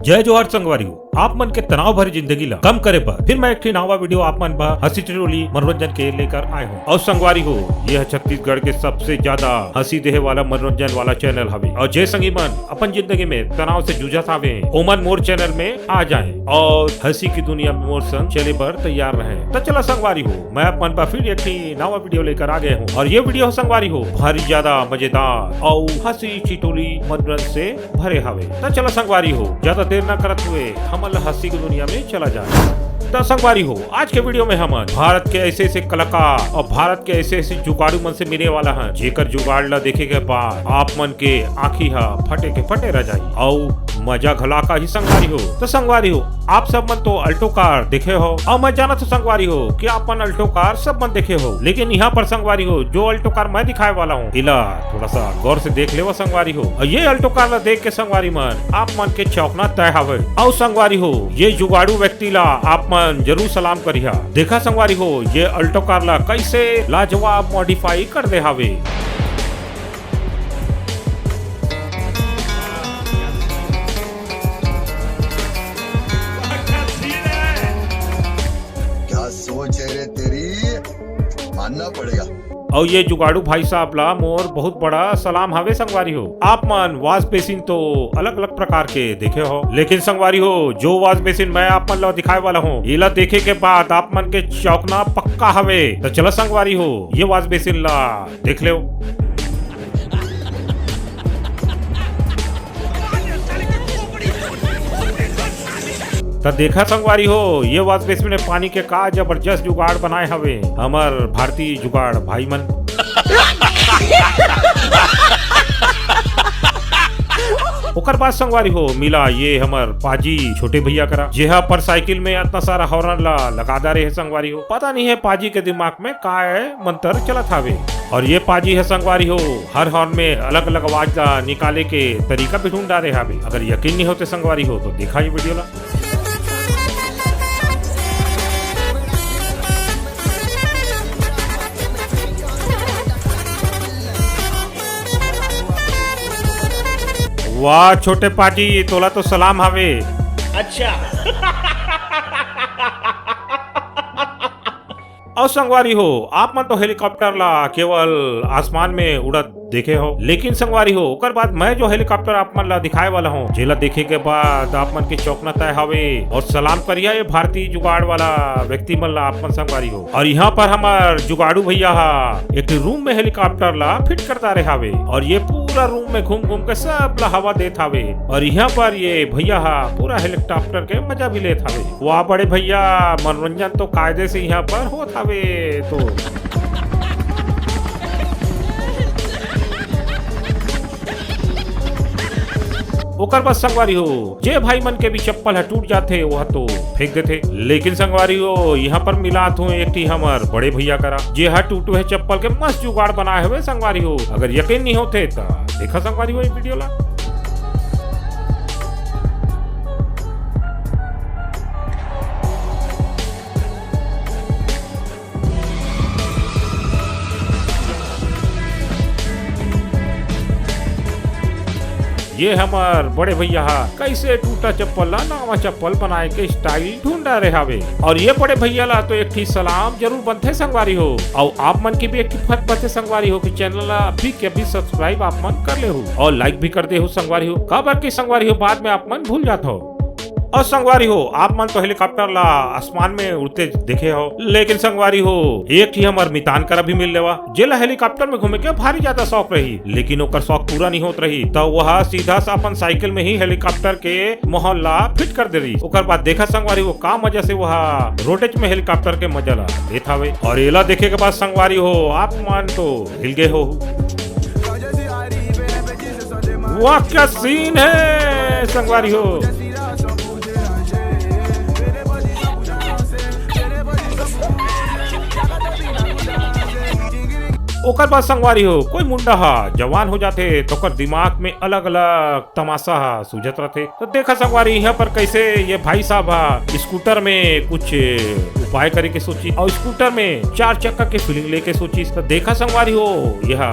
जय जोहार संगवारी हो। आप मन के तनाव भरी जिंदगी ला कम करे पर फिर मैं एक नवा वीडियो आप मन पर हंसी टिटोली मनोरंजन के लेकर आए हूँ। और संगवारी हो, यह छत्तीसगढ़ के सबसे ज्यादा हंसी देहे वाला मनोरंजन वाला चैनल हवे। और जय संगी मन अपन जिंदगी में तनाव से जूझत हावे, ओमन मोर चैनल में आ जाए और हंसी की दुनिया में मोर संग चले पर तैयार रहे। तो चला संगवारी हो, मैं अपन पर फिर एक नवा वीडियो लेकर आ गए हूँ। और ये वीडियो संगवारी हो भारी ज्यादा मजेदार और हंसी टिटोली मनोरंजन से भरे हवे। तो चला संगवारी हो, ज्यादा देर न करत हुए हम हंसी की दुनिया में चला जाए। तो संगवारी हो, आज के वीडियो में हम भारत के ऐसे ऐसे कलाकार और भारत के ऐसे ऐसे जुगाड़ू मन से मिले वाला है, जेकर जुगाड़ ला देखे के बाद आप मन के आँखी हा फटे के फटे रह जाई और मजा घला का ही संगवारी हो। तो संगवारी हो, आप सब मन तो अल्टो कार देखे हो और मैं जाना तो संगवारी हो कि आप मन अल्टो कार सब मन देखे हो, लेकिन यहाँ पर संगवारी हो जो अल्टो कार मैं दिखाए वाला हूँ इला थोड़ा सा गौर से देख ले संगवारी हो। और ये अल्टो कार ला देख के संगवारी मन आप मन के चौंकना तय हवे। और संगवारी हो, ये जुगाड़ू व्यक्ति ला आप मन जरूर सलाम करिहा। देखा संगवारी हो, ये अल्टो कार ला कैसे लाजवाब मॉडिफाई कर दे हवे। सोच है रे तेरी, मानना पड़ेगा। और ये जुगाड़ू भाई साहब ला मोर बहुत बड़ा सलाम हवे संगवारी हो। आप मन वॉश बेसिन तो अलग अलग प्रकार के देखे हो, लेकिन संगवारी हो जो वॉश बेसिन मैं आप मन ला दिखाए वाला हूँ इला देखे के बाद आप मन के चौंकना पक्का हवे। तो चलो संगवारी हो, ये वॉश बेसिन ला देख लो। तो देखा संगवारी हो, ये वॉश बेसिन में पानी के का जबरदस्त जुगाड़ बनाए हवे हमार भारतीय जुगाड़ भाई मन। ओकर बाद संगवारी हो मिला ये हमार पाजी छोटे भैया करा, जेहा पर साइकिल में इतना सारा हॉर्न ला लगादा रहे संगवारी हो। पता नहीं है पाजी के दिमाग में का मंत्र चलत हावे। और ये पाजी है संगवारी हो हर हॉर्न में अलग अलग आवाज ला निकाले के तरीका भी ढूंढ रहे हावे। अगर यकीन नहीं होते संगवारी हो तो देखा ये वीडियो ला। वाह छोटे पाजी, तोला तो सलाम हवे। अच्छा। और संगवारी हो, आप मन तो हेलीकॉप्टर ला केवल आसमान में उड़त देखे हो, लेकिन संगवारी हो ओकर बाद मैं जो हेलीकॉप्टर आप मन ला दिखाए वाला हूँ जेला देखे के बाद आप मन के चौंकना तय हवे और सलाम करिया ये भारतीय जुगाड़ वाला व्यक्ति मन ला आप मन संगवारी हो। और यहाँ पर हमार जुगाड़ू भैया एक रूम में हेलीकॉप्टर ला फिट करता रहे हावे और ये पूरा रूम में घूम घूम के सब ला हवा देत हावे। और यहाँ पर ये भैया पूरा हेलीकॉप्टर के मजा भी लेत हावे। वाह बड़े भैया, मनोरंजन तो कायदे से यहाँ पर होत हावे। तो ओकर बाद संगवारी हो जे भाई मन के भी चप्पल है टूट जाते वह तो फेंक देते, लेकिन संगवारी हो यहाँ पर मिलात हूँ एक ठी हमार बड़े भैया करा जे है टूटू है चप्पल के मस्त जुगाड़ बनाए हुए संगवारी हो। अगर यकीन नहीं होते तो देखा संगवारी हो ये वीडियो ला। ये हमार बड़े भैया कैसे टूटा चप्पल ला नवा चप्पल बनाए के स्टाइल ढूंढा रहे हावे। और ये बड़े भैया ला तो एक ठी सलाम जरूर बनते संगवारी हो। और आप मन की भी एक फर्क बनते संगवारी हो कि चैनल ला अभी के अभी सब्सक्राइब आप मन कर ले हो और लाइक भी कर दे हो संगवारी हो। खबर की संगवारी हो बाद में आप मन भूल जाते हो। और संगवारी हो आप मन तो हेलीकॉप्टर ला आसमान में उड़ते देखे हो, लेकिन संगवारी हो एक ही हमार मितान करा भी मिल लेवा जेला हेलीकॉप्टर में घूमे के भारी ज्यादा शौक रही, लेकिन ओकर शौक पूरा नहीं होत रही तो वह सीधा सा अपन साइकिल में ही हेलीकॉप्टर के मोहल्ला फिट कर दे रही। ओकर बाद देखा संगवारी हो का मजा से वह रोडेज में हेलीकॉप्टर के मजा ला देत हावे। और एला देखे के बाद संगवारी हो आप मन तो हिल गए हो। वाह क्या सीन है संगवारी हो। ओकर बाद संगवारी हो कोई मुंडा जवान हो जाते तो कर दिमाग में अलग अलग तमाशा सूझत रहते। तो देखा संगवारी यहाँ पर कैसे ये भाई साहब स्कूटर में कुछ उपाय करे के सोची और स्कूटर में 4 चक्का के फीलिंग लेके सोची। तो देखा संगवारी हो यह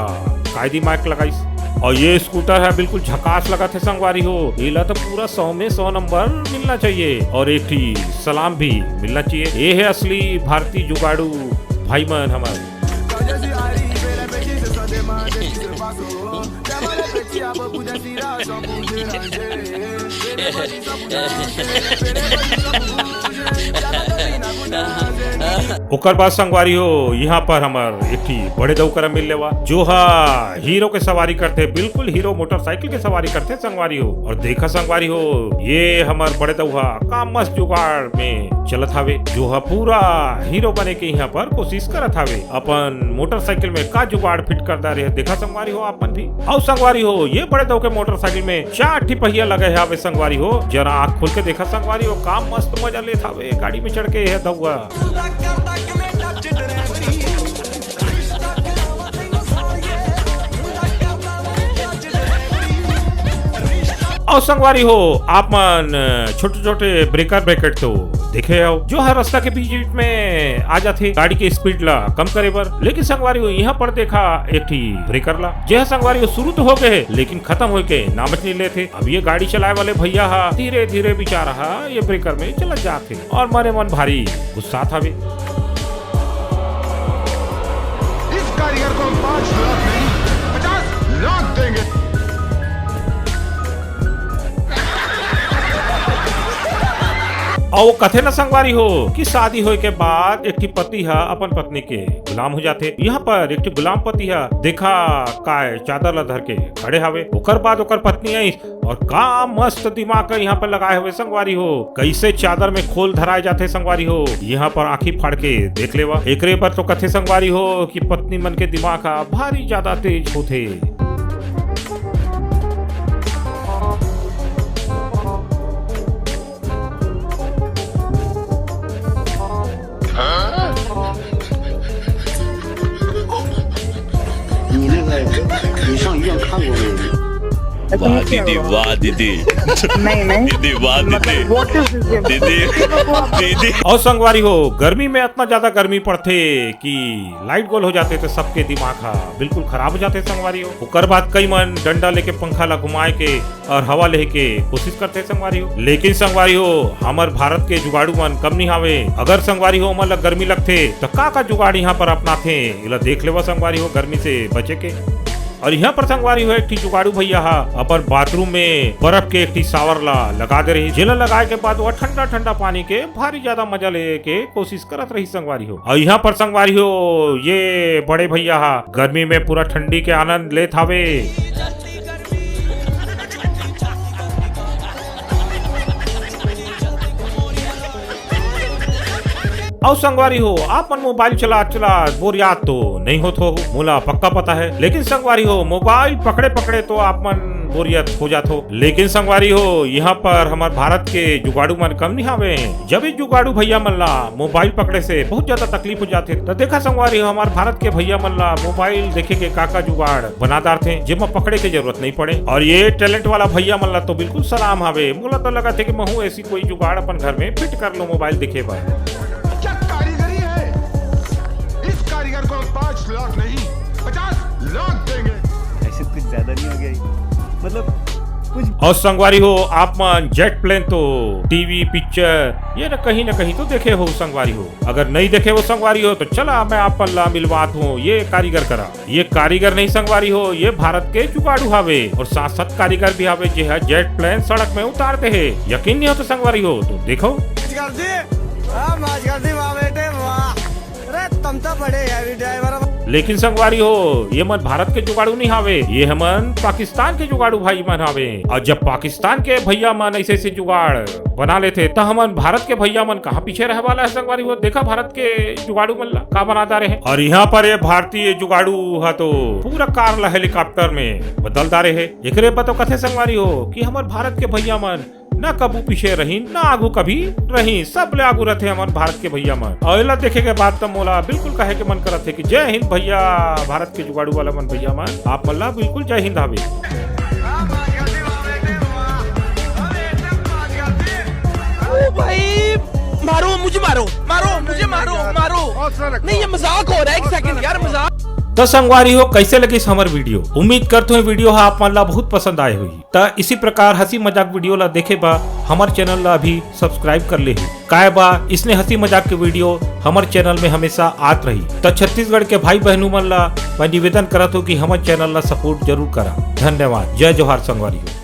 कायदी माइक लगाई और ये स्कूटर है बिल्कुल झकास लगा थे संगवारी हो। इला तो पूरा 100 में 100 नंबर मिलना चाहिए और एक ही सलाम भी मिलना चाहिए। ये है असली भारतीय जुगाड़ू भाई मन हमारे। ओकर बाद संगवारी हो यहाँ पर हमार एक ही बड़े दौकरा मिल लेवा जो हीरो के सवारी करते, बिल्कुल हीरो मोटरसाइकिल के सवारी करते संगवारी हो। और देखा संगवारी हो ये हमार बड़े दौहा का मस्त जुगाड़ में चलत हवे जो पूरा हीरो बने के यहाँ पर कोशिश करत हवे अपन मोटरसाइकिल में का जुगाड़ फिट करता रहे। देखा संगवारी हो अपन भी। और संगवारी हो ये बड़े दौ के मोटरसाइकिल में 4 पहिया लगे है संगवारी हो। जरा आँख खोल के देखा संगवारी हो का मस्त मजा ले थावे गाड़ी में चढ़ के है दौआ। और संगवारी हो आप मन छोटे छोटे ब्रेकर तो देखे हो जो हर रास्ता के बीच में आ जाते गाड़ी के स्पीड ला कम करे बर। लेकिन संगवारी हो यहाँ पर देखा एक ही ब्रेकर ला जो संगवारी हो शुरू तो हो गए लेकिन खत्म हो के नामच नहीं लेते। अब ये गाड़ी चलाए वाले भैया धीरे धीरे बेचारा ये ब्रेकर में चला जाते और मरे मन भारी गुस्सा था भी। इस कारीगर को 5 लाख नहीं 50 लाख देंगे। और वो कथे न संगवारी हो कि शादी होए के बाद एक ठी पति अपन पत्नी के गुलाम हो जाते। यहाँ पर एक ठी गुलाम पति देखा काय चादर ला धर के खड़े हवे। ओकर बाद ओकर पत्नी आई और का मस्त दिमाग यहाँ पर लगाए हुए संगवारी हो कैसे चादर में खोल धराए जाते संगवारी हो। यहाँ पर आँखी फाड़ के देख लेवा। एकरे पर तो कथे संगवारी हो कि पत्नी मन के दिमाग भारी ज्यादा तेज होते। वाह दीदी वाह दीदी नहीं दीदी वाह दीदी दीदी। और संगवारी हो गर्मी में इतना ज्यादा गर्मी पड़ते कि लाइट गोल हो जाते थे सबके दिमाग बिल्कुल खराब हो जाते संगवारी हो। ओकर बाद कई मन डंडा लेके पंखा ला घुमाए के और हवा ले के कोशिश करते संगवारी हो। लेकिन संगवारी हो हमार भारत के जुगाड़ू मन कम नहीं हावे। अगर संगवारी हो मन गर्मी लगते तो का जुगाड़ यहाँ पर अपनाते इला देख लेवा संगवारी हो गर्मी से बचे के। और यहाँ पर संगवारी हो एक जुगाड़ू भैया अपन बाथरूम में बर्फ के एक शावर ला लगा दे रही। जेला लगाए के बाद वो ठंडा ठंडा पानी के भारी ज्यादा मजा ले के कोशिश करत रही संगवारी हो। और यहाँ पर संगवारी हो ये बड़े भैया गर्मी में पूरा ठंडी के आनंद ले थावे। और संगवारी हो आप मन मोबाइल चला बोरियात तो नहीं होत हो मोला पक्का पता है। लेकिन संगवारी हो मोबाइल पकड़े पकड़े तो आप मन बोरियत हो जात हो। लेकिन संगवारी हो यहाँ पर हमारे भारत के जुगाड़ू मन कम नहीं हावे। जब इस जुगाड़ू भैया मन ला मोबाइल पकड़े से बहुत ज्यादा तकलीफ हो जाते तो देखा संगवारी हो हमारे भारत के भैया मन ला मोबाइल देखे के काका जुगाड़ बनादार थे जिसमें पकड़े के जरूरत नहीं पड़े। और ये टैलेंट वाला भैया मन ला तो बिल्कुल सलाम हावे। मोला तो लगा थे कि महू ऐसी कोई जुगाड़ अपन घर में फिट कर लो मोबाइल देखे पर। क्या कारीगरी है। इस कारीगर को 5 लाख नहीं 50 लाख देंगे। ऐसे कुछ ज्यादा नहीं हो गया मतलब कुछ। और संगवारी हो आप मन जेट प्लेन तो टीवी पिक्चर ये न कहीं तो देखे हो संगवारी हो। अगर नहीं देखे हो संगवारी हो तो चला मैं आप ला मिलवात हूँ ये कारीगर करा। ये कारीगर नहीं संगवारी हो ये भारत के जुगाड़ू हावे और साथ साथ कारीगर भी हावे जो है जेट प्लेन सड़क में उतारते है। यकीन नहीं हो तो संगवारी हो तो देखो। लेकिन संगवारी हो ये मन भारत के जुगाड़ू नहीं हावे ये हमन पाकिस्तान के जुगाड़ू भाई मन हावे। और जब पाकिस्तान के भैया मन ऐसे जुगाड़ बना लेते तो हमन भारत के भैया मन कहाँ पीछे रह वाला है संगवारी हो। देखा भारत के जुगाड़ू मन ला का बनाता रहे। और यहाँ पर ये भारतीय जुगाड़ू है तो पूरा कार ला हेलीकॉप्टर में बदलता रहे। एकरे पर तो कथे संगवारी हो कि हमारे भारत के भैया मन न कबू पीछे रही न आगू कभी रही सब ले आगू रहते हमारे भारत के भैया मन। और देखे के बाद तो मोला बिल्कुल कहे के मन करत है कि जय हिंद भैया भारत के जुगाड़ू वाला मन भैया मन आप मल्ला बिल्कुल जय हिंद हावे। भाई मारो मुझे मारो मारो मुझे मारो मारो नहीं ये मजाक हो रहा है। एक सेकंड यार मजाक तो संगवारी हो कैसे लगी हमार वीडियो। उम्मीद करते हैं वीडियो आप मन ला बहुत पसंद आए हुई। तो इसी प्रकार हंसी मजाक वीडियो ला देखे बा हमारे चैनल ला भी सब्सक्राइब कर ले। काय बा इसने हंसी मजाक के वीडियो हमारे चैनल में हमेशा आत रही। तो छत्तीसगढ़ के भाई बहनों मन ला मैं निवेदन करत हूँ कि हमारे चैनल ला सपोर्ट जरूर करा। धन्यवाद। जय जोहार संगवारी हो।